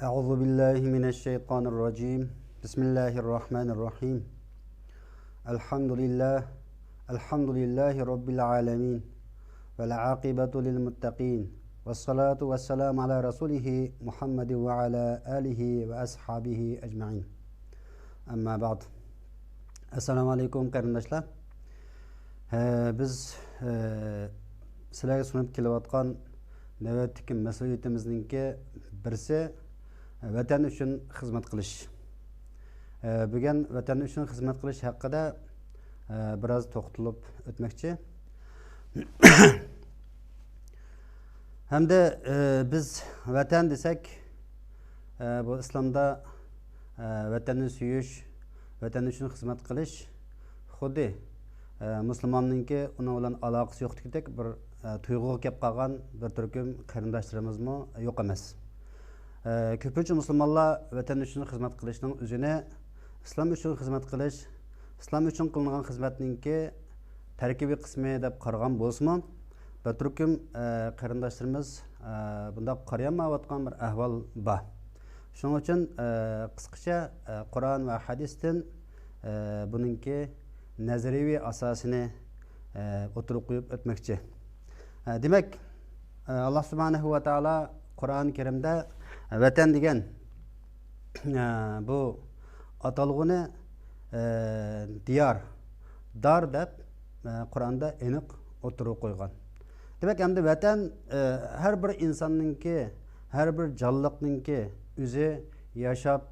أعوذ بالله من الشيطان الرجيم بسم الله الرحمن الرحيم الحمد لله الحمد لله رب العالمين والعاقبة للمتقين والصلاة والسلام على رسوله محمد وعلى آله وأصحابه أجمعين أما بعد السلام عليكم قرنداشlar biz sizlarga sunib kelayotgan navbatdagi mas'uliyatimizninki birisi vatan uchun xizmat qilish. Bugun vatan uchun xizmat qilish haqida biroz to'xtalib o'tmoqchi. Hamda biz vatan desak, bu islomda vatanni suyish, vatan uchun xizmat qilish xuddi musulmonninki uning bilan aloqasi yo'qdek bir tuyg'uga kelib qolgan bir turkum qarindoshlarimiz yo'q emas. Ko'pincha musulmonlar vatan uchun xizmat qilishning o'zini islom uchun xizmat qilish, islom uchun qilingan xizmatninki tarkibiy qismi deb qaragan bo'lsa-mu, bir turkum qarindoshlarimiz bunda qaramayotgan bir ahvol bor. Shuning uchun qisqacha Qur'on va hadisdan buningki nazariy asosini o'tirib qo'yib o'tmoqchi. Demak, Alloh subhanahu va taolo Qur'on Karimda vatan degan bu atalg'uni diyar, dar deb Qur'onda aniq o'tirib qo'ygan. Demak, endi vatan har bir insonninki, har bir jonliqninki o'zi yashab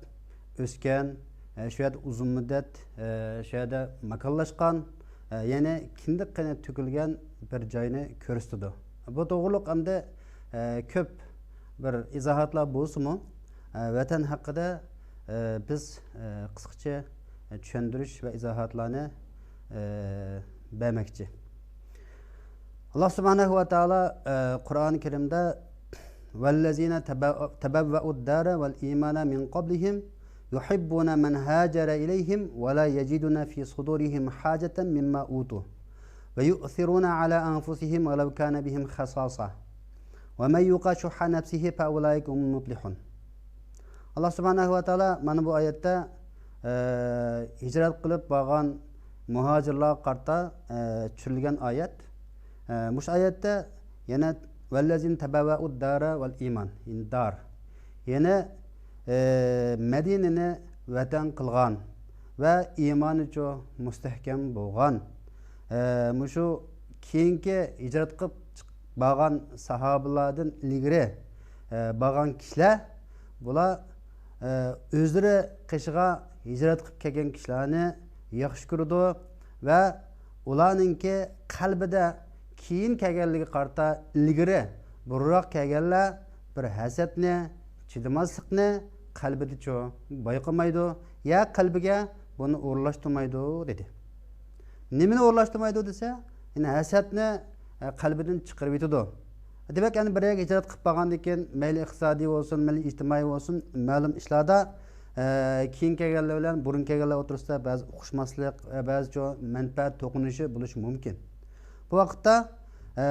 o'sgan, shu yerda uzun muddat shu yerda makonlashgan, ya'ni kindiq qana to'kilgan bir joyni ko'rsatadi. Bu to'g'riliq endi ko'p bir izohatlar bo'lsa-mu, vatan haqida biz qisqacha tushuntirish va izohatlarni bermoqchi. Alloh subhanahu va taolo Qur'oni Karimda vallazina tabawwa'ud-dara val imana min qablihim yuhibbuna man hajara ilayhim wa la yajiduna fi sudurihim hajatan mimma utu wa yu'thiruna ala anfusihim walau kana bihim khasasa wa man yuqa shuhha nafsihi fa ulaika humul muflihun. Alloh subhanahu va taolo mana bu oyatda hijrat qilib borgan muhojirlar qarta tushirilgan oyat. Mush oyatda yana vallazina tabawwa'ud-dara val iman, dar. Yana Medineni vatan qilgan va iymoni cho mustahkam bo'lgan. Mushu keyingi hijrat qilib borgan sahobalardan ilgari borgan kishilar bular o'zlari qishga hijrat qilib kelgan kishilarni yaxshi ko'rdi va ularningki qalbida keyin kelganligi qarta ilgari burroq kelganlar bir hasadni, chidamaslikni qalbida cho bayqamaydi, ya qalbiga buni o'rlashtirmaydi dedi. Nimani o'rlashtirmaydi desa, ya'ni hasadni qalbidan chiqarib yetadi. Demak, endi bir yerga hijrat qilib borgandan keyin mayli iqtisodiy bo'lsin, mayli ijtimoiy bo'lsin, ma'lum ishlarda keyin kelganlar bilan burun kelganlar o'tirsida ba'zi uqishmaslik, ba'zi cho manfaat to'qinishi bo'lishi mumkin. Bu vaqtda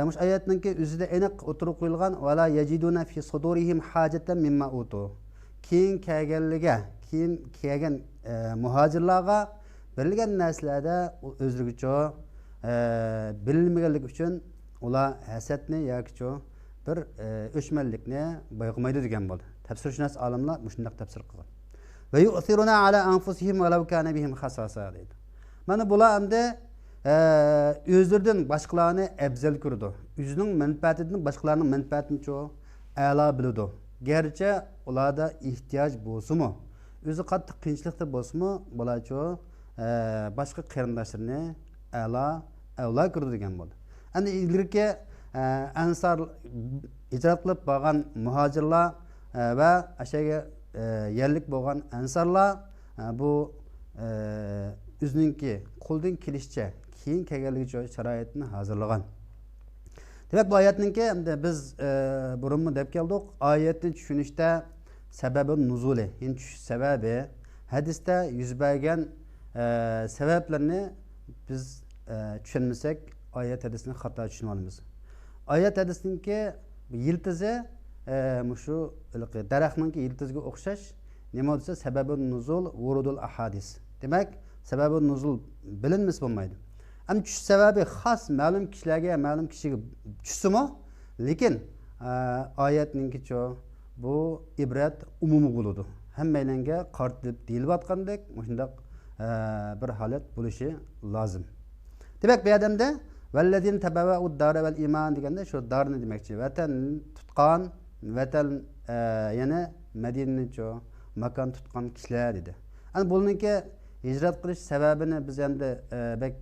mush oyatninki o'zida aniq o'tirib qo'yilgan vala yajiduna fi sudurihim hajatan mimma utu. Keyin kelgan muhojirlarga berilgan narsalarda o'zligicha bilinmaganlik uchun ular hasadni yoki bir o'chmanlikni bayqamaydi degan bo'ldi. Tafsirshunos olimlar shunday tafsir qilgan. Va yu'thiruna ala anfusihim walau kana bihim khasasa deydi. Mana bular endi o'zlaridan boshqalarni afzal ko'rdi. O'zining manfaatidan boshqalarning manfaatini a'lo biladi. Garchi ularda ehtiyoj bo'lsa-mu, o'zi qattiq qiyinchilikda bo'lsa-mu, bular boshqa qarindoshlarini a'lo ko'rdi degan bo'ldi. Endi ilgirki ansar hijrat qilib borgan muhojirlar va ashaga yerlik bo'lgan ansarlar bu o'zininki qo'ldan kelishicha keyin kelganligi sharoitni hozirlagan. Demak, bu oyatninki endi biz burunmi deb keldik. Oyatni tushunishda sababi nuzuli, ya'ni tushish sababi, hadisda yuz bergan sabablarni biz tushunmasak oyat hadisni xato tushunib olamiz. Oyat hadisninki yiltizi mushu daraxtninki yiltizga o'xshash nima desa sababun nuzul vurudul ahadis. Demak, sababun nuzul bilinmas bo'lmaydi. Am tush sababi xos ma'lum kishilarga, ma'lum kishiga tushsimi, lekin oyatninkicho bu ibrat umumi bo'ladi. Hammalarga qartib deyilayotgandek, shunday bir holat bo'lishi lozim. Demak, bu odamda vallazin tabawwa'ud dara val iman deganda shu darni demakchi. Vatan tutgan, vatan yana Madinacho makon tutgan kishilar dedi. Ana buningki hijrat qilish sababini biz endi bek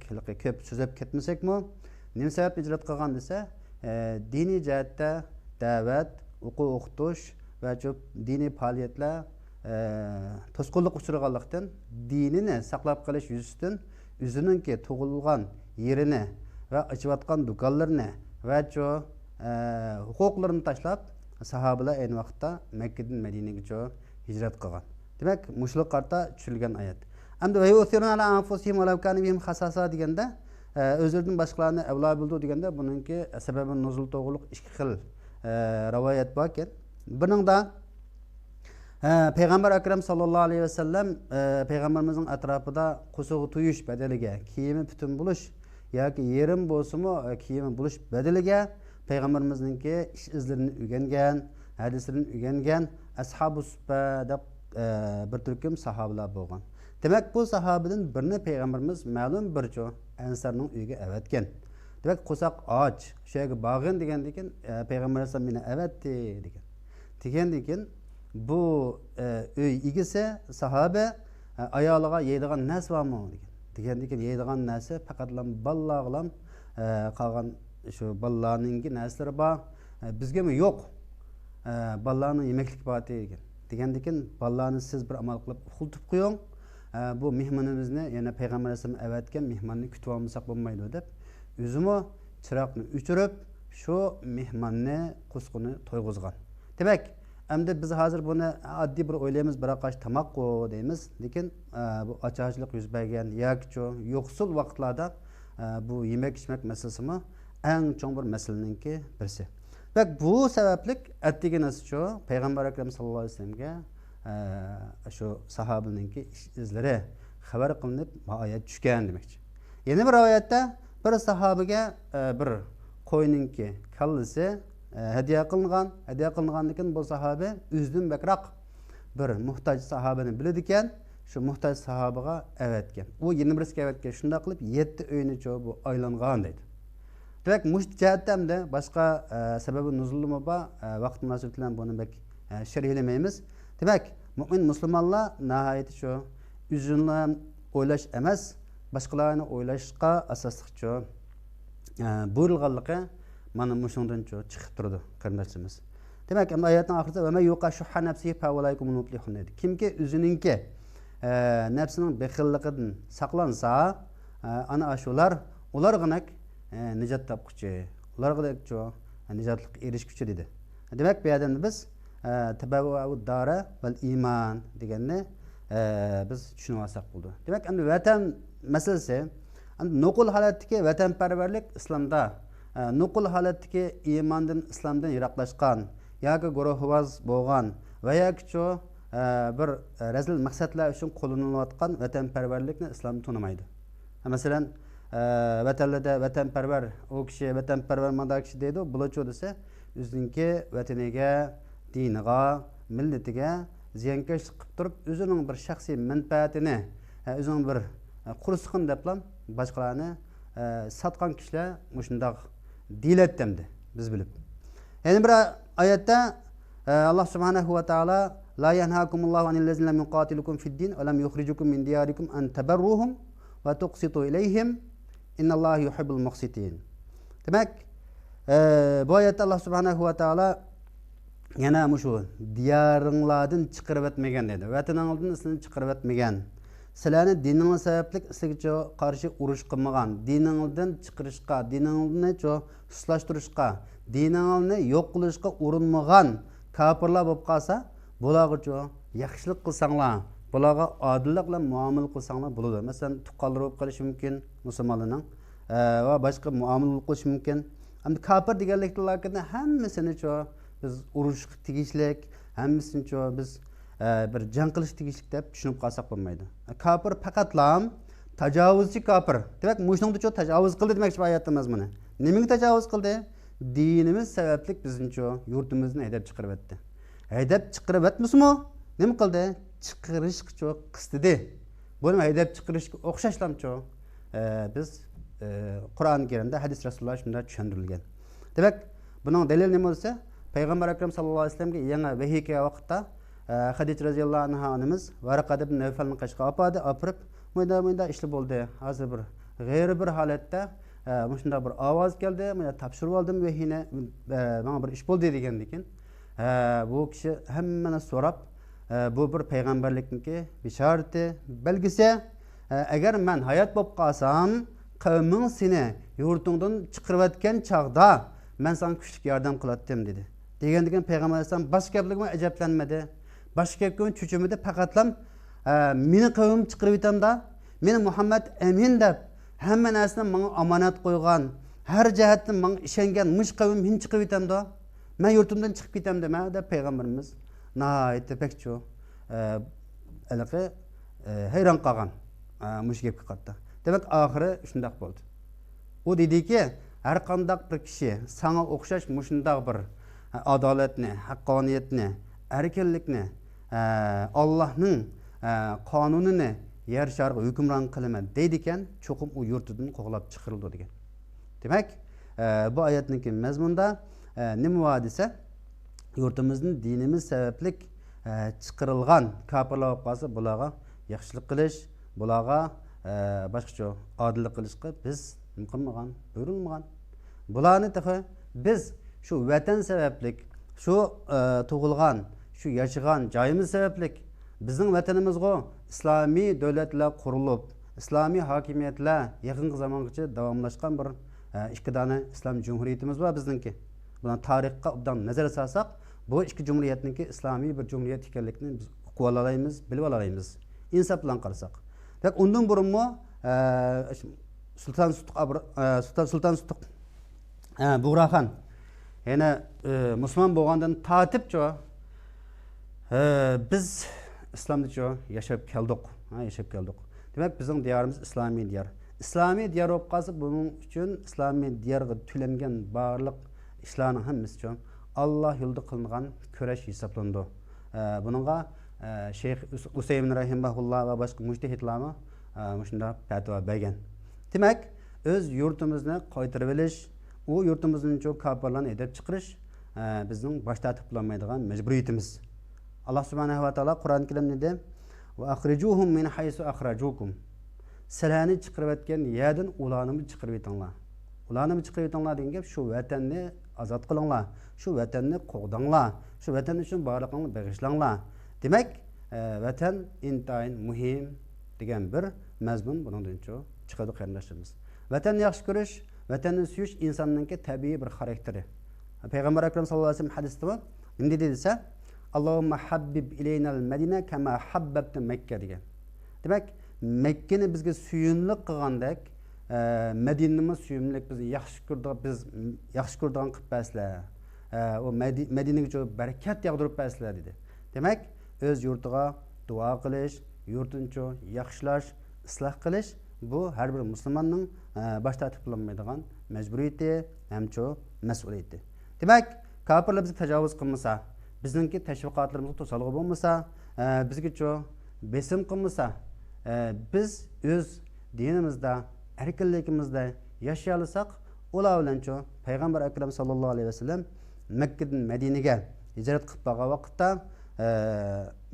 ko'p so'zlab ketmasakmi, nima sabab hijrat qilgan desa, diniy jihatda da'vat, o'qitish va ko'p diniy faoliyatlar to'sqinlik uchraganlikdan dinini saqlab qolish yuzasidan o'zininki tug'ilgan yerini va ochayotgan do'konlarini va huquqlarini tashlab sahobalar ayni vaqtda Makkadan Madinaga hijrat qilgan. Demak, mushliq qarta tushirilgan oyat. Endi va yusiruna ala anfusihim va law kana bihim khasasa deganda o'zlaridan boshqalarni avlo bo'ldi deganda buningki sababi nuzul to'g'riliq ikki xil rivoyat bor ekan. Buningda Payg'ambar akram sallallohu alayhi vasallam payg'ambarimizning atrofida qo'shiq tuyish badaliga kiyimi butun bo'lish yoki yerim bo'lsa-mu kiyimi bo'lish badaliga payg'ambarimizningki ish izlarini o'rgangan, hadislarini o'rgangan ashabus suhba deb bir turkum sahobalar bo'lgan. Demak, bu sahobadan birini payg'ambarimiz ma'lum bir ansarning uyiga avatgan. Demak, qo'saq och, shu yerga borgin degandan payg'ambar alayhisalom meni avatdi degan. Degandan bu uy egisi sahoba ayoliga yeydigan narsa bormi degan. Degandan yeydigan narsa faqatlam ballag'lam qolgan shu ballarning narsalari bor. Bizga mi yo'q? Ballarning yemeklik bor degan. Degandan ballarni siz bir amal qilib uxultib qo'ying. Bu mehmonimizni yana payg'ambar alayhisalom avatgan mehmonni kutib olmasak bo'lmaydi deb o'zimi chiroqni o'chirib shu mehmonni qusqini to'yg'izgan. Demak, endi biz hozir buni oddiy bir o'ylaymiz, biroq tamoqqa deymiz, lekin bu ocharchilik yuz bergan yoki yo'qsul vaqtlarda bu yemak-ichmak masalasimi eng chong bir masalaninki birisi. Bak, bu sabablik attiginasicho payg'ambar akram sallallohu alayhi vasallamga shu sahobaninki ish izlari xabar qilinib oyat tushgan demakchi. Yana bir oyatda bir sahobaga bir qo'yninki kallasi hadiya qilingandan bu sahoba o'zidan bakroq bir muhtoj sahobani biladi ekan, shu muhtoj sahobaga avatgan. U yana birisiga avatgan, shunday qilib 7 uyni bu aylangan deydi. Demak, mush jihatdan boshqa sababi nuzulimi bor, vaqt munosabati bilan buni bek sharhlamaymiz. Demak, mu'min musulmonlar nihoyatda shu o'zini o'ylash emas, boshqalarni o'ylashga asosliqcha buyurilganligi mana mushundan chiqib turdi qarindoshlarimiz. Demak, oyatning oxirida va may yuqashuha nafsihi fa ulaykum mutlihun dedi. Kimki o'zininki nafsining bexilligidan saqlansa, ana ashular ulargina nijot topquchi, ularga nijotlik erishguchi dedi. Demak, bu yerda biz tabawwa'ud dara val iman deganni biz tushunib olsak bo'ldi. Demak, endi vatan masalasi, endi nuqul holatdagi vatanparvarlik islomda, nuqul holatdagi iymondan, islomdan yiroqlashgan yoki guruhvoz bo'lgan va yoki bir razil maqsadlar uchun qo'llanilayotgan vatanparvarlikni islom tunimaydi. Masalan, vatanlarda vatanparvar, o kishi vatanparvar manda kishi deydi, bularchi desa, o'ziningki vataniga, diniga, millatiga ziyonkashlik qilib turib, o'zining bir shaxsiy manfaatini, o'zining bir qursqin deblam boshqalarni satgan kishilar shundoq deyiladi biz bilib. Yana bir oyatda Alloh subhanahu va taolo la yanhaakumullohu anil ladzina lam yuqatilukum fid-din va lam yukhrijukum min diyarikum an tabarruhum va tuqsitu ilayhim innalloha yuhibbul muqsitin. Demak, bu oyatda Alloh subhanahu va taolo yana shu diyoringlardan chiqarib etmagan dedi. Vataningizdan sizlarni chiqarib etmagan. Sizlarni diningiz sababli sizga qarshi urush qilmagan, diningizdan chiqarishga, diningizni suslashtirishga, diningizni yo'q qilishga urinmagan kafirlar bo'lib qolsa, bularga yaxshilik qilsanglar, bularga odillik bilan muomala qilsanglar bo'ladi. Masalan, tuqqanlar bo'lib qolishi mumkin musulmonlarning va boshqa muomala qilish mumkin. Endi kafir deganliklarning hammasini biz urushga tegishlik, hammasini biz bir jang qilish tegishlik deb tushunib qolsak bo'lmaydi. Kafir faqatlam tajovuzchi kafir. Demak, mushuningda tajovuz qildi demoqchi bu oyatning mazmuni. Nimaga tajovuz qildi? Dinimiz sababli bizni yurtimizni haydab chiqarib etdi. Haydab chiqarib etmasmi? Nima qildi? Chiqarishga qistidi. Buni haydab chiqarishga o'xshashlamcho biz Qur'on Karimda hadis Rasululloh shunday tushuntirilgan. Demak, buning dalili nima bo'lsa, Payg'ambar akram sallallohu alayhi vasallamga yangi vahiy kelgan vaqtda Xadija radhiyallohu anha onamiz Varaqat ibn Nawfalni qashqa opirib, "Mo'yda ishli bo'ldi. Hozir bir g'ayri bir holatda shunday bir ovoz keldi. Men topshirib oldim vahiyni, menga bir ish bo'ldi" degan ekan. Bu kishi hammani so'rab, bu bir payg'ambarlikniki bishorati, belgisi. Agar men hayot bo'lib qolsam, qavming seni yurtingdan chiqarib etgan chaqda men sana kuchli yordam qiladim dedi. Degan payg'ambar alayhisalom boshqa gaplarga ajablanmadi. Boshqa gapga chuchumidi, faqatlam meni qavmim chiqarib etamda, meni Muhammad amin deb hamma narsani menga omonat qo'ygan, har jihatdan menga ishongan mush qavmim meni chiqarib etamda, men yurtimdan chiqib ketam dema deb payg'ambarimiz nihoyatda pekcho aniqi hayron qolgan mush gapga qatta. Demak, oxiri shunday bo'ldi. U dediki, har qanday bir kishi sana o'xshash mushundaq bir adolatni, haqqoniyatni, erkinlikni, Allohning qonunini yer sharga hukmron qilaman deydi ekan, cho'qim u yurtidan qo'g'lab chiqarildi degan. Demak, bu oyatning mazmunida nima bor desa, yurtimizning dinimiz sababli chiqarilgan kafirlar qolsa, bularga yaxshilik qilish, bularga boshqacha odillik qilishga biz nima qilmagan, buyurilmagan. Bularni biz shu vatan sababli, shu tug'ilgan, shu yashagan joyimiz sababli bizning vatanimizga islomiy davlatlar qurilib, islomiy hokimiyatlar yaqingi zamongacha davomlashgan bir ikki dona islom jumhuriyatimiz bor bizningki. Buni tarixga obdan nazar solsak, bu ikki jumhuriyatningki islomiy bir jumhuriyat ekanligini biz uqib olaymiz, bilib olaymiz. Insof bilan qarasak. Demak, undan burunmi Sultan Sutuq Buğraxon yana musulmon bo'lgandan tortibcho biz islomda yashab keldik. Demak, bizning diyorimiz islomiy diyor. Islomiy diyor bo'lib qolsa, buning uchun islomiy diyorga to'langan barliq ishlarning hammasi Alloh yo'lida qilingan kurash hisoblandi. Buningga Sheyx Usaymin rahimahulloh va boshqa mujtahidlarni shunda fatvo bergan. Demak, o'z yurtimizni qaytarib olish, u yurtimizning kafirlarni haydab chiqarish bizning bosh tortib bo'lmaydigan majburiyatimiz. Allah subhanahu va taolo Qur'on Karimda va akhrijuhum min haysu akhrajukum. Sizlarni chiqarib etgan yerdan ularni chiqarib etinglar. Ularni chiqarib etinglar degan gap shu vatanni azod qilinglar, shu vatanni qo'g'dinglar, shu vatan uchun barliqni bag'ishlanglar. Demak, vatan intayin muhim degan bir mazmun bundan chiqadi qarindoshlarimiz. Vatanni yaxshi ko'rish, vatanni suyish insonning tabiiy bir xarakteri. Payg'ambar akram sallallohu alayhi vasallam hadisda nima dedi desa, Allohumma habbib ilaynal madina kama habbabta Makka degan. Demak, Makkani bizga suyumli qilgandek, Madinani suyumlik biz yaxshi ko'rdigan qilib paslar. O Madinaga barakat yog'dirib paslar dedi. Demak, o'z yurtiga duo qilish, yurtincho yaxshilash, isloh qilish bu har bir musulmonning bosh tortib bo'lmaydigan majburiyati, hamcho mas'uliyati. Demak, kafirlar bizga tajovuz qilmasa, bizningki tashviqotlarimizga to'salg'i bo'lmasa, bizga besim qilmasa, biz o'z dinimizda, erkinligimizda yashay olsak, ular bilan Payg'ambar akram sallallohu alayhi vasallam Makkadan Madinaga hijrat qilib borgan vaqtda,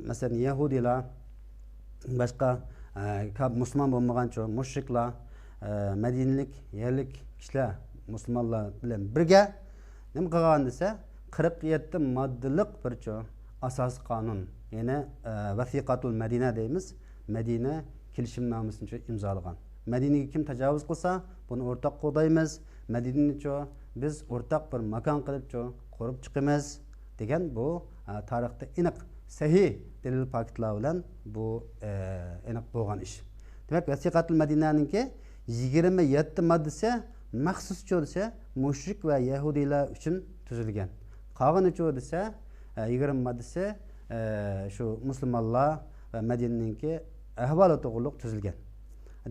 masalan, Yahudilar, boshqa musulmon bo'lmagan mushriklar, Madinalik, yerlik kishilar musulmonlar bilan birga nima qilgan desa, 47 moddalik bir asos qonun, ya'ni Vasiqatul Madina deymiz, Madina kelishimnomasini imzolagan. Madinaga kim tajovuz qilsa, buni o'rtaq qo'daymiz. Madinani biz o'rtaq bir makon qilib qurib chiqamiz degan bu tarixda aniq sahih dalil faktlar bilan bu aniq bo'lgan ish. Demak, Vasiqatul Madinaninki 27 moddasi maxsus desa mushrik va yahudiylar uchun tuzilgan. Qolganichi desa 20 moddasi shu musulmonlar va Madinaninki ahvoli to'g'riliq tuzilgan.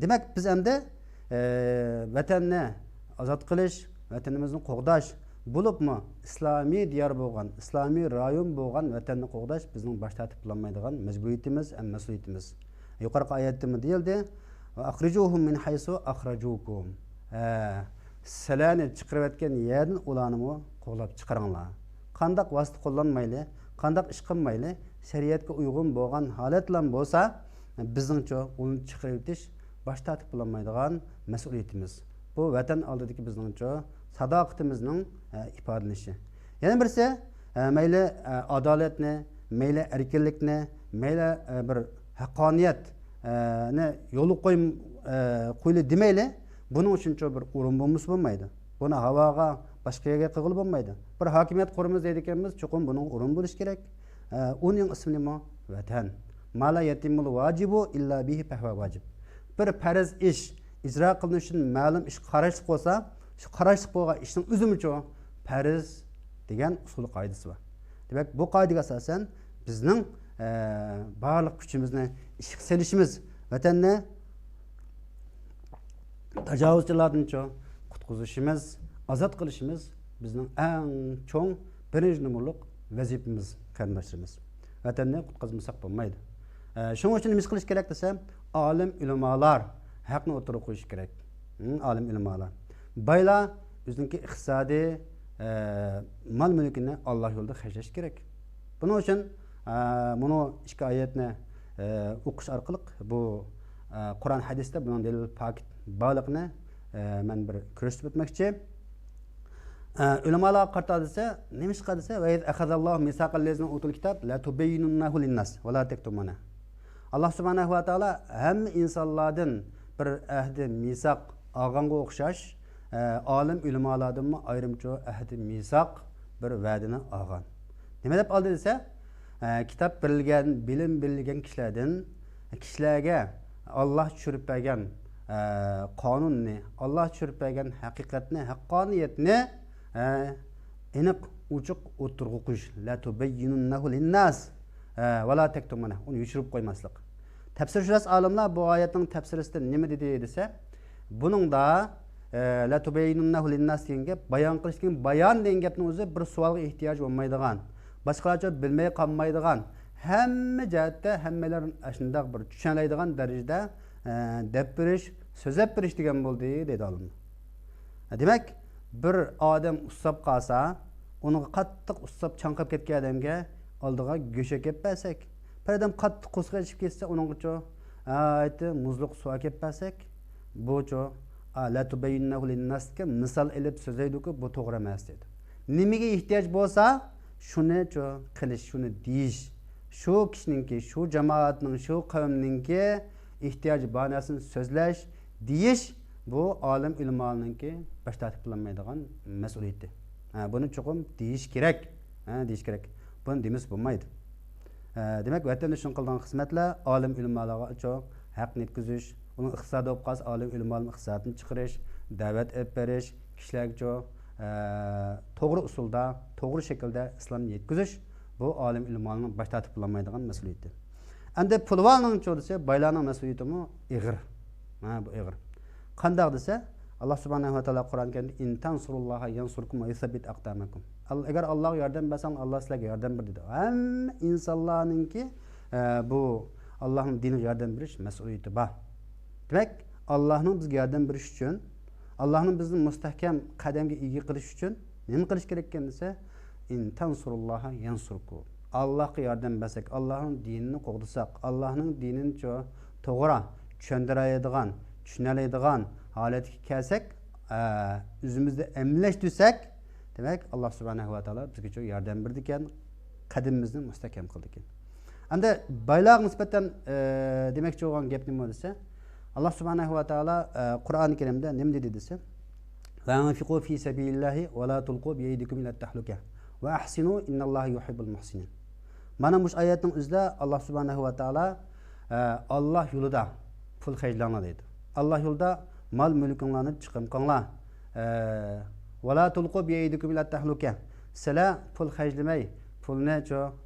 Demak, biz endi vatanni ozod qilish, vatanimizni qo'g'dash bo'libmi islomiy diyor bo'lgan, islomiy rayon bo'lgan vatanni qo'g'dash bizning bosh tortib bo'lmaydigan majburiyatimiz ham mas'uliyatimiz. Yuqorqi oyatda deyildi: "Akhrijuhum min haysu akhrajukum." Sizlarni chiqarayotgan yerdan ularni qo'g'lab chiqaringlar. Qandaq vosita qo'llanmayli, qandaq ish qilmayli, shariatga uyg'un bo'lgan holatlar bo'lsa, bizningcha uni chiqarib o'tish bosh tortib bo'lmaydigan mas'uliyatimiz. Bu vatan oldidagi bizningcha sadoqatimizning ifodalanishi. Yana birisi mayli adolatni, mayli erkinlikni, mayli bir haqqoniyatni yo'l qo'yili demayli, buning uchuncha bir o'rin bo'lmaydi. Buni havoga boshqa yerga qilib bo'lmaydi. Bir hokimiyat qurimiz deydiganmiz, cho'qim buning o'rin bo'lishi kerak. Uning ismi nima? Vatan. Mala yatimul vajibu illa bihi fahva vajib. Bir farz ish ijro qilinish uchun ma'lum ish qarashli bo'lsa, shu qarashli bo'lgan ishning o'zimicha farz degan usul qoidasi bor. Demak, bu qoidaga asosan bizning barliq kuchimizni ishga solishimiz, vatanni tajovuzchilardan qutqizishimiz, ozod qilishimiz bizning eng cho'ng birinchi numurliq vazifamiz, qarindoshlarimiz. Vatanni qutqazmasak bo'lmaydi. Shuning uchun nima qilish kerak desam, olim ulamolar haqni o'tirib qo'yish kerak. Olim ulamolar. Baylar o'zining iqtisodiy mal mulkini Alloh yo'lida xarjlash kerak. Buning uchun buni ikki oyatni o'qish orqali bu Qur'on hadisda bunun dalil paket baliqni men bir ko'rsatib o'tmoqchi. Ulamolar qarta desa, nima ish qilsa, va akhadallohu misaqal lezina utul kitob la tubayyinunnahu linnas va la taktumuna. Alloh subhanahu va taolo hamma insonlardan bir ahdi misaq olganga o'xshash olim ulamolardan ayrimcha ahdi misaq bir va'dani olgan. Nima deb oldi desa, kitob berilgan, bilim berilgan kishilarga Alloh tushirib bergan qonunni, Alloh tushirib bergan haqiqatni, haqqoniyatni aniq uchuq o'tirg'i qo'yish. La tubayyinunnahu linnas va la taktumuna. Uni yushirib qo'ymaslik. Tafsirshunos olimlar bu oyatning tafsirida nima dedi desa, buningda la tubayyinunnahu linnas degan gap bayon qilish degan bayon degan gapning o'zi bir savolga ehtiyoj bo'lmaydigan, boshqalarcha bilmay qolmaydigan, hamma jihatda hammalar shunday bir tushunadigan darajada deb berish, so'zlab berish degan bo'ldi dedi olimlar. Demak, bir odam ustab qolsa, uni qattiq ustab chanqab ketgan odamga oldiga go'sha kelib bersak, bir odam qattiq qo'zg'ashib ketsa, uningcha muzliq suv kelib bersak, bucha la tubayyinnahu linnas-ga misol elib so'zlaydi-ku, bu to'g'ri emas dedi. Nimaga ehtiyoj bo'lsa, shuni qilish, shuni deyish, shu kishiningki, shu jamoatning, shu qavmningki ehtiyoji bor narsani so'zlash, deyish bu olim ulamolarningki bosh tortib bo'lmaydigan mas'uliyati. Buni cho'qim deyish kerak, deyish kerak. Buni demiz bo'lmaydi. Demak, vatan uchun qilgan xizmatlar olim ulamolarga haqni yetkazish, uning iqtisodiy bo'lib qolsa olim ulamolarning iqtisodini chiqarish, da'vat olib berish, kishilarga to'g'ri usulda, to'g'ri shaklda islomni yetkazish bu olim ulamolarning bosh tortib bo'lmaydigan mas'uliyati. Endi pulvalning desa, baylarning mas'uliyatimi ig'ir. Bu ig'ir. Qanday desa, Alloh subhanahu va taolo Qur'on karimda in tansurulloha yansurkum va yusabbit aqdamakum. Agar Alloh yordam bersang, Alloh sizlarga yordam beradi dedi. Hamma insonlarningki bu Allohning diniga yordam berish mas'uliyati bor. Demak, Allohning bizga yordam berish uchun, Allohning bizni mustahkam qadamga ega qilish uchun nima qilish kerak ekan desa, in tansurulloha yansurkum. Allohga yordam bersak, Allohning dinini qo'g'disak, Allohning dinini to'g'ri tushuntiradigan, tushunadigan holatga kelsak, o'zimizda emlashtirsak, demak Alloh subhanahu va taolo bizga yordam berdi ekan, qadimimizni mustahkam qildi ekan. Endi baylar nisbatan demoqchi bo'lgan gap nima desa, Alloh subhanahu va taolo Qur'oni Karimda nima dedi desa, va anfiqu fi sabilillahi va la tulqu bi aydikum ila tahluka va ahsinu innalloha yuhibbul muhsinin. Mana bu oyatning o'zida Alloh subhanahu va taolo Alloh yo'lida pul xarjlanglar dedi. Alloh yo'lida mal mulkinglarni chiqim qilinglar. Va la tulqu bi aydikum ila tahluka. sizlar pul xərcləməy, pulni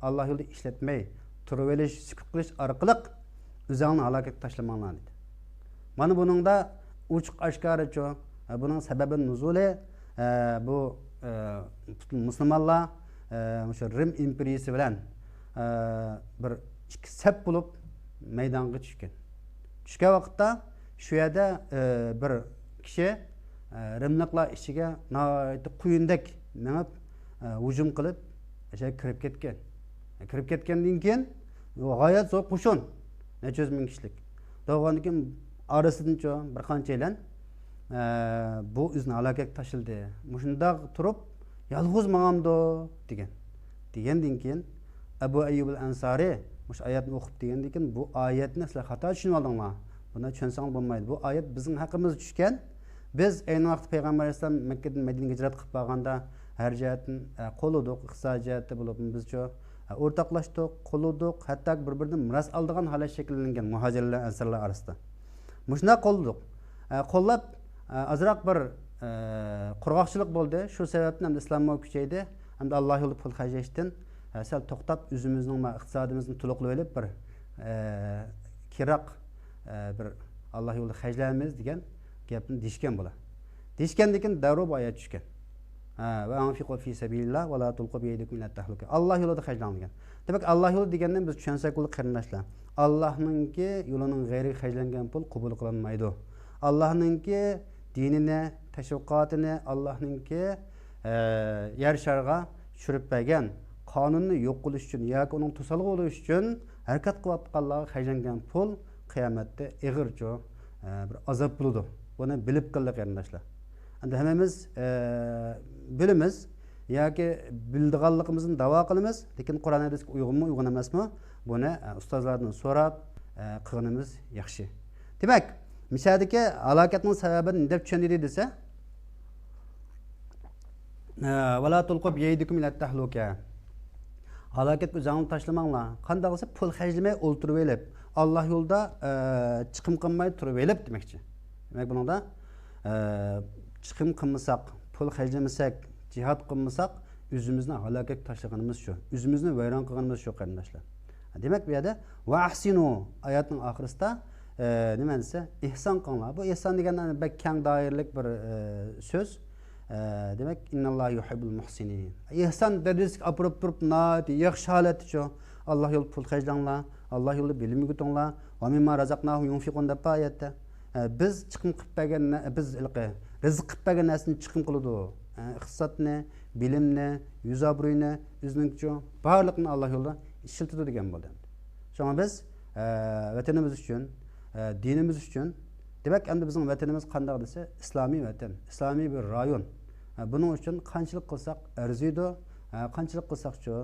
Allah yo'lida ishlatmay, turib olish, sukut qilish orqali o'zingni halokatga tashlamanglar dedi. Mana buningda ochiq oshkora buning sababi nuzuli bu musulmonlar o'sha Rim imperiyasi bilan bir ikki sap bo'lib maydonga tushgan. Tushgan vaqtda shu yerda bir kishi Rimliklar ichiga quyundek minib hujum qilib o'sha kirib ketgan. Kirib ketgandan keyin g'oyat zo'r qo'shin, necha yuz ming kishilik. Davomdan keyin orasidan bir qanchalar bu o'zini halokatga tashildi. Mushundaq turib yolg'iz ma'amdo degan. Degandan keyin Abu Ayyub al-Ansari mush oyatni o'qib degandan keyin bu oyatni sizlar xato tushunib oldinglar. Buni tushunsangiz bo'lmaydi. Bu oyat bizning haqimizda tushgan. Biz ayni vaqt payg'ambar alayhisalom Makkadan Madinaga hijrat qilib borganda har jihatdan qo'lladik, iqtisodiy jihatda bo'lib biz o'rtoqlashdik, qo'lladik, hatto bir-biridan miros oldigan holat shakllangan muhojirlar, ansarlar orasida. Mushuna qo'lladik. Qo'llab azroq bir qurg'oqchilik bo'ldi. Shu sababdan ham islomga kuchaydi. Hamda Alloh yo'lida pul xarjlashdan sal to'xtab o'zimizning iqtisodimizni to'liqlab olib bir kiroq bir Alloh yo'lida xarjlaymiz degan gapni deyishgan bo'lar. Deyishgandan keyin darrov oyat tushgan. Va anfiqu fi sabilillah va la tulqu bi yadikum ila tahluka. Alloh yo'lida xarjlang degan. Demak, Alloh yo'li degandan biz tushunsak bo'lar qarindoshlar. Allohninki yo'lining g'ayri xarjlangan pul qabul qilinmaydi. Allohninki dinini, tashviqotini, Allohninki yer sharga tushirib bergan qonunni yo'q qilish uchun yoki uning to'salg'i bo'lish uchun harakat qilayotganlarga xarjlangan pul qiyomatda ig'ircho bir azob bo'ladi. Buni bilib qildik qarindoshlar. Endi hammamiz bilamiz yoki bildiganligimizni da'vo qilamiz, lekin Qur'on hadisga uyg'unmi, uyg'un emasmi? Buni ustozlardan so'rab qilganimiz yaxshi. Demak, misadagi halokatning sababini deb tushunadi desa, "Vala tulqu bi yadikum ila tahluka." Halokatga o'zingni tashlamanglar. Qanday qilsa pul xarjlamay o'ltirib olib, Alloh yo'lida chiqim qilmay turib olib demakchi. Demak, buningda chiqim qilmasak, pul xarjlamasak, jihad qilmasak, o'zimizni halokatga tashlaganimiz shu. O'zimizni vayron qilganimiz shu qarindoshlar. Demak, bu yerda va ahsinu oyatning oxirisida nima desa, ihson qilinglar. Bu ihson degandan bak keng doiralik bir so'z. Demak, innallohu yuhibbul muhsinin. Ihson darajasiga olib turib, yaxshi holatda shu. Alloh yo'lida pul xarjlanglar, Alloh yo'lida bilim yutinglar, va mimma razaqnahum yunfiqun deb oyatda. Biz chiqim qilib bergan, biz rizq qilib bergan narsani chiqim qiladi. Iqtisodni, bilimni, yuz obro'yni, o'zingcha barliqni Alloh yo'lida ishlatadi degan bo'ldi. Shunga biz vatanimiz uchun, dinimiz uchun, demak, endi bizning vatanimiz qanday desa, islomiy vatan, islomiy bir rayon. Buning uchun qanchalik qilsak arziydi, qanchalik qilsak-chu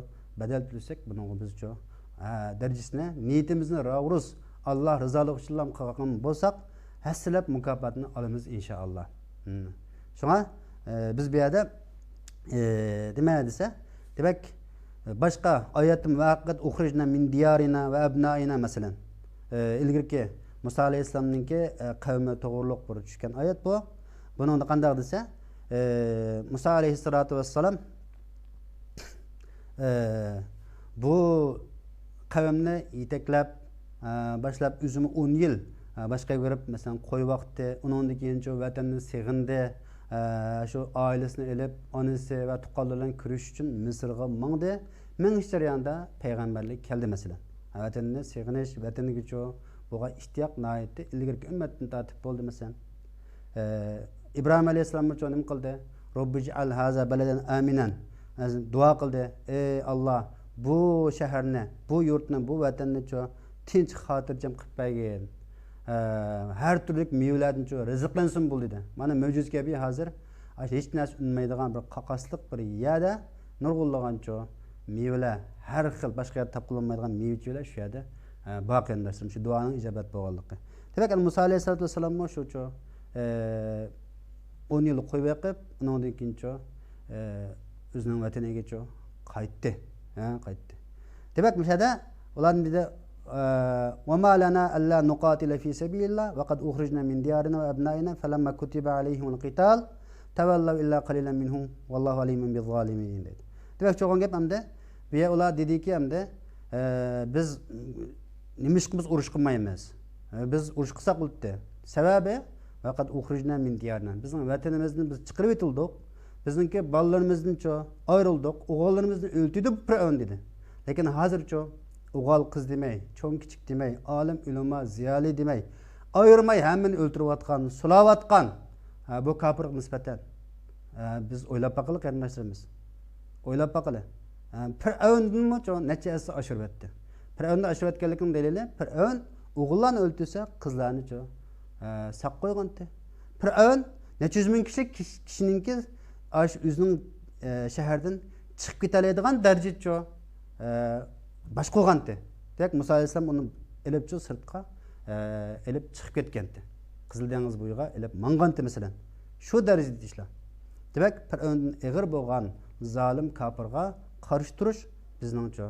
badal to'lasak, buning bizcha darajasini, niyatimizni ravrus Alloh rizoligi uchun qilgan bo'lsak, hassilab mukofotini olamiz inshaalloh. Shunga biz bu yerda nima desa, demak, boshqa oyatni muvaqqat ukhrijna min diyarina va abnaina masalan. Ilgirki Musa alayhisolamninki qavmi to'g'riliq bir tushgan oyat bu. Buningda qanday desa, Musa alayhissalatu vassalam bu qavmni yetaklab boshlab o'zimi 10 yil boshqa berib, masalan, qo'y vaqti, undan keyin vatanni seg'indi, shu oilasini elib, onasi va tuqqanlar kirish uchun Misrga mangdi. Ming jarayonda payg'ambarlik keldi masalan. Vatanni seg'inish, vataniga buga ishtiyoq nihoyatda ilgirki ummatdan tartib bo'ldi masalan. İbrahim alayhissalom nima qildi? Robbij'al haza baladan aminan. Duo qildi. Ey Alloh, bu shaharni, bu yurtni, bu vatanni tinch xotirjam qilib bergin. Har turli mevlardan rizqlansin bu dedi. Mana mo'jiz kabi hozir hech narsa unmaydigan bir qaqasliq bir yerda nurg'unlagan mevlar, har xil boshqa yerda topilmaydigan mevchalar shu yerda boqiyandirsin. Shu duoning ijobat bo'lganligi. Demak, Musa alayhissalatu vassalam shu 10 yil qo'yib qo'yib, undan keyin o'zining vataniga qaytdi. Qaytdi. Demak, bu yerda ularning dedi وما لنا ألا نقاتل في سبيل الله وقد أخرجنا من ديارنا وأبنائنا فلما كتب عليهم القتال تولوا إلا قليلا منهم والله عليم بالظالمين. demek çoğun gap hamda bir ular dedi ki hamda biz nimiş biz uruş qilmaymiz. Biz urush qilsak bo'libdi. Sababi faqat uxrijna min diyarna. Bizning vatanimizni biz chiqarib etildik. Bizningki bolalarimizni-cho ayrildik. O'g'illarimizni o'ltirdi Fir'avn dedi. Lekin hozircho o'g'il qiz demay, cho'ng kichik demay, olim ulamo ziyoli demay, ayirmay hammani o'ltirayotgan, sulayotgan bu kofirga nisbatan biz o'ylab baqili qarindoshlarimiz. O'ylab baqili. Fir'avndanmi-cho necha asr oshirib o'tdi. Fir'avnni oshirib o'tganligining dalili Fir'avn o'g'illarni o'ltirsa, qizlarni-cho saq qo'ygandi. Fir'avn necha yuz ming kishininki aş o'zining shahardan chiqib ketalaydigan darajacho bosh qo'ygandi. Demak, Musa alayhisalom uni elibchi sirtqa elib chiqib ketgandi. Qizil dengiz bo'yiga elib mang'andi masalan. Shu darajada ishlar. Demak, Fir'avndan ig'ir bo'lgan zolim kofirga qarshi turish bizningcho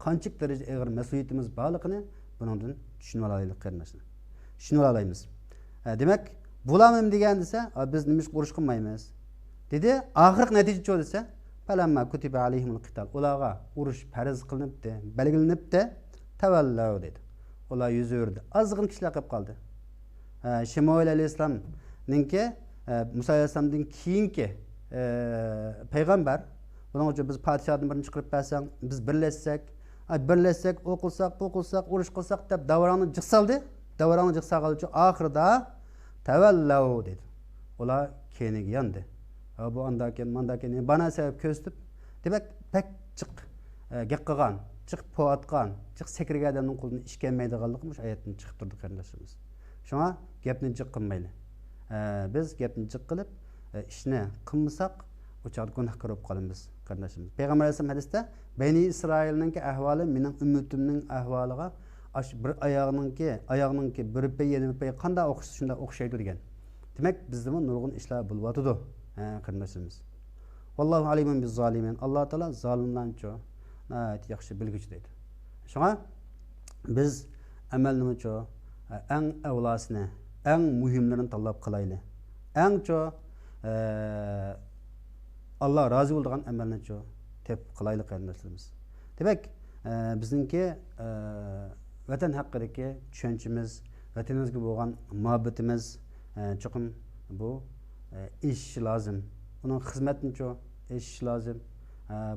qancha daraja ig'ir mas'uliyatimiz borligini buningdan tushunib olaylik qarindoshlar. Tushunib olaymiz. Demak, bulamim degan desa, biz nimish urush qilmaymiz. Dedi, oxirgi natija cho desa, falamma kutiba alayhimul qital. Ularga urush farz qilinibdi, belgilanibdi, tavallav dedi. Ular yuz o'rdi. Ozg'in kishilar qolib qoldi. Shimoil alayhisalomninki Musa alayhisalomdan keyingi payg'ambar, buning uchun biz podshohdan birini chiqarib bersang, biz birlashsak, o'qilsak, urush qilsak deb davronni jiqsaldi. Davronni jiqsagal uchun oxirida tavallav dedi. Ular keyiniga yondi. Bu andaken mandaken bana sebep köstüp demek pek çık gaqqigan, çık poatgan, çık sekirge adamның қолынан iş gelmeydiganligi mush ayetdan chiqib turdi qarindoshimiz. Shunga gapni jiq qilmayli. Biz gapni jiq qilib ishni qilmasak, o'chaqda gunohkor bo'lib qolamiz qarindoshimiz. Payg'ambar alayhisalom hadisda Bani Isroilninki ahvoli mening ummatimning ahvoliga bir oyog'ninki bir pay yeni pay qanday o'qishsa shunda o'xshaydi degan. Demak, bizda nurg'un ishlar bo'lyotdi. Qarindoshimiz. Vallohu alimun biz zalimin. Alloh taolo zolimlarni yaxshi bilguchi deydi. Shunga biz amalnimicho eng avlasini, eng muhimlarini tanlab qilaylik. Engcho Alloh rozi bo'lgan amalni-cho tep qilaylik qarindoshlarimiz. Demak, bizningki vatan haqidagi tushunchamiz, vatanimizga bo'lgan muhabbatimiz cho'qim bu iş lazım. Onun hizmetini çok iş lazım.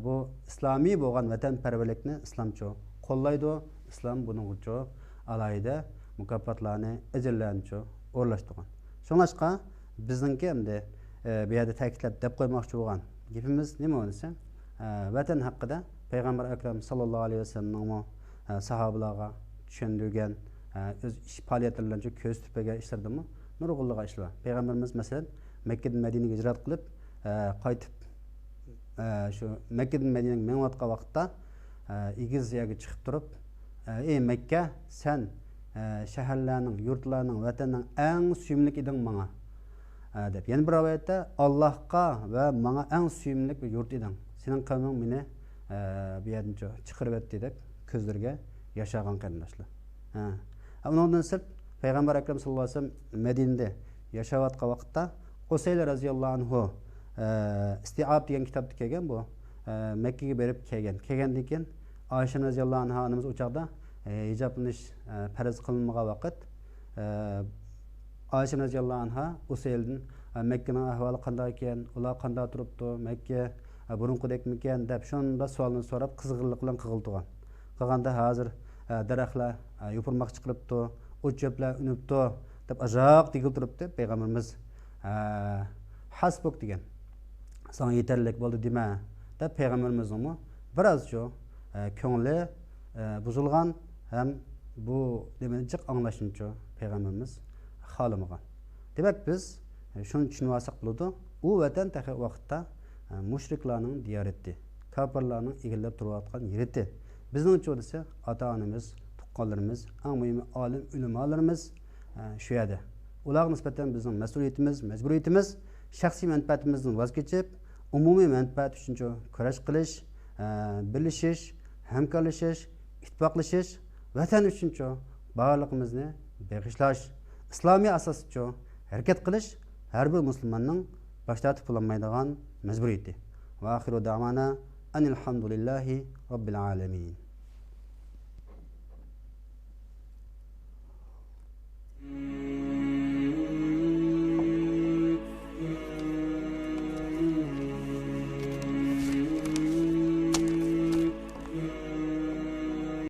Bu İslami bo'lgan vatanparvarlikni islomcho qo'llaydi. İslam bunun çok alayda mukofotlarni, ajrlarni o'rlashtirgan. Shunlashqa bizningki endi bu yerda ta'kidlab deb qo'ymoqchi bo'lgan gapimiz nima bo'lsa, vatan haqida Payg'ambar akram sallallohu alayhi vasallamning sahobalarga tushundirgan o'z ish faoliyatlarini ko'z tupagan ishlardimi nurg'unliq ishlar. Payg'ambarimiz masalan Mekke'den Medine'ye hicret kılıp qaytib şu Mekke'den Medine'ye menvatqa vaqtda igiz yerga chiqib turib, ey Mekke, sen shaharlarning, yurtlarning, vatanning eng suyimlik eding menga deb. Yana bir rivoyatda Allohga va menga eng suyimlik bir yurt eding. Sening qavming meni bu yerdan chiqarib o'tdi deb ko'zlarga yashagan qarindoshlar. Undan sirt Payg'ambar akram sallallohu alayhi vasallam Medinada yashayotgan vaqtda Qusayl raziyallohu anhu istiab degan kitobda kelgan bu. Mekke'ga berib kelgan. Kelgandan keyin Oysha raziyallohu anha onamiz o'chaqda hijoblanish farz qilinmagan vaqt Oysha raziyallohu anha Qusayldan Mekkening ahvoli qanday ekan, ular qanday turibdi, Mekke burunqidekmikan deb shunda savolni so'rab qizg'inlik bilan qig'iltirgan. Qilganda hozir daraxtlar yopirmoq chiqibdi, o'choblar unibdi deb ajoq tegib turibdi. Payg'ambarimiz hasbuk degan. Sana yeterlik bo'ldi dema deb payg'ambarimizning birozcho ko'ngli buzilgan ham bu demani jiq anglashuncha payg'ambarimiz xolamagan. Demak biz shuni tushunib olsak bo'ladi. U vatan tahi vaqtda mushriklarning diyarati, kofirlarning egallab turayotgan yeri. Bizning uchun esa ota-onamiz, tuqqanlarimiz, eng muhimi olim ulamolarimiz shu yerda. Ularga nisbatan bizning mas'uliyatimiz, majburiyatimiz shaxsiy manfaatimizdan voz kechib, umumiy manfaat uchun kurash qilish, birlashish, hamkorlashish, ittifoqlashish, vatan uchun barlig'imizni bag'ishlash, islomiy asosda harakat qilish har bir musulmonning bosh tortib bo'lmaydigan majburiyati. Va oxiru da'vana Enilhamdülillahi Rabbil alemin.